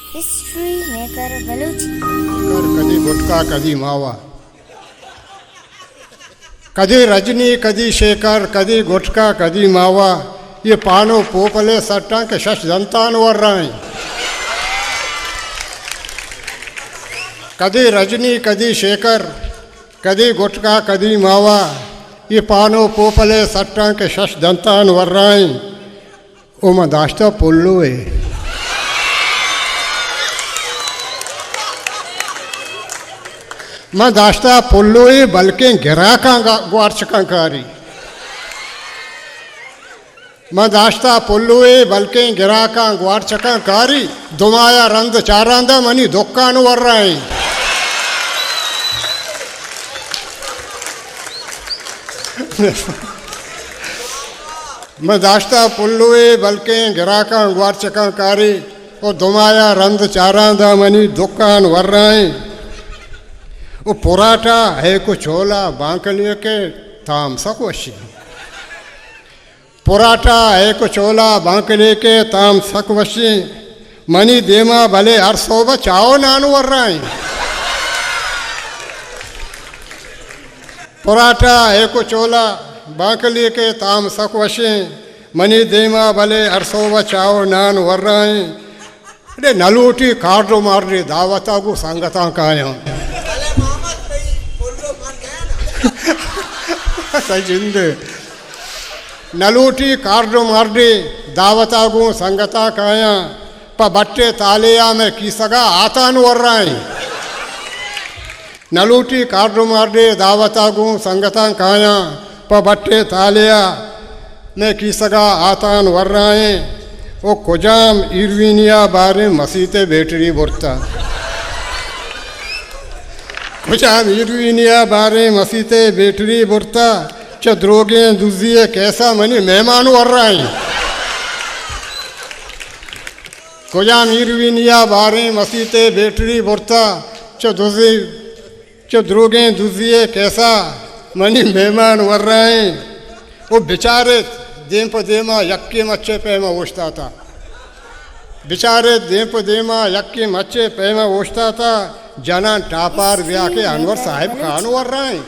History maker Balochi कधी गुटखा कधी मावा, कधी रजनी कधी शेखर, कधी गुटखा कधी मावा, ये पानो पोपले सट्टा के शश जनतान वर रहे। कधी रजनी कधी शेखर, कधी गुटखा कधी मावा, ये पानो पोपले सट्टा के शश जनतान वर रहे। ओमा दाश्ता पुल्लू है, मैं दाश्ता पुल्लू ही बल्कि गिराका ग्वारचकारी, मैं दाश्ता पुल्लू ही बल्कि गिराका ग्वारचकारी, दुमाया रंद चारांदा मनी दुकान वर रहे। मैं दाश्ता पुल्लू ही बल्कि गिराका ग्वारचकारी, और दुमाया रंद चारांदा मनी दुकान वर रहे। वो पुराटा है को छोला बांकलिए के ताम सकवशी, पुराटा है को छोला बांकलिए के ताम सकवशी, मनी देमा भले हर सोबा चाओ नानु वर रहे। पुराटा है को छोला बांकलिए के ताम सकवशी, मनी देमा भले हर सोबा चाओ नान वर रहे। अरे नलूटी कार्डो मार रही दावता को संगता काया जिंदे नलूटी कार्डो मार्डी दावता गु संगता काया प बट्टे तालिया में की सगा आता वर रहे। नलूटी कार्डो मार्डी दावता गु संगता काया प बट्टे तालिया में की सगा आता वर रहे। वो कुजाम इरविनिया बारे मसीते बेटरी बुरता, कुजाम इरविनिया बारे मसीते बेटरी बुरता, चद्रोगे दुजिए कैसा मनी मेहमान वर रहे। कुजाम इरविनिया बारे मसीते बेटरी बुरता, चद्रोगे दुजिए कैसा मनी मेहमान वर रहे। वो बेचारे देम प देमा यक्के मच्छे पैमा ओछता था, बेचारे देम प देमा यक्के मच्छे पैमा ओछता था। जना टापार ब्याह के अनवर साहिब खान वर रहे।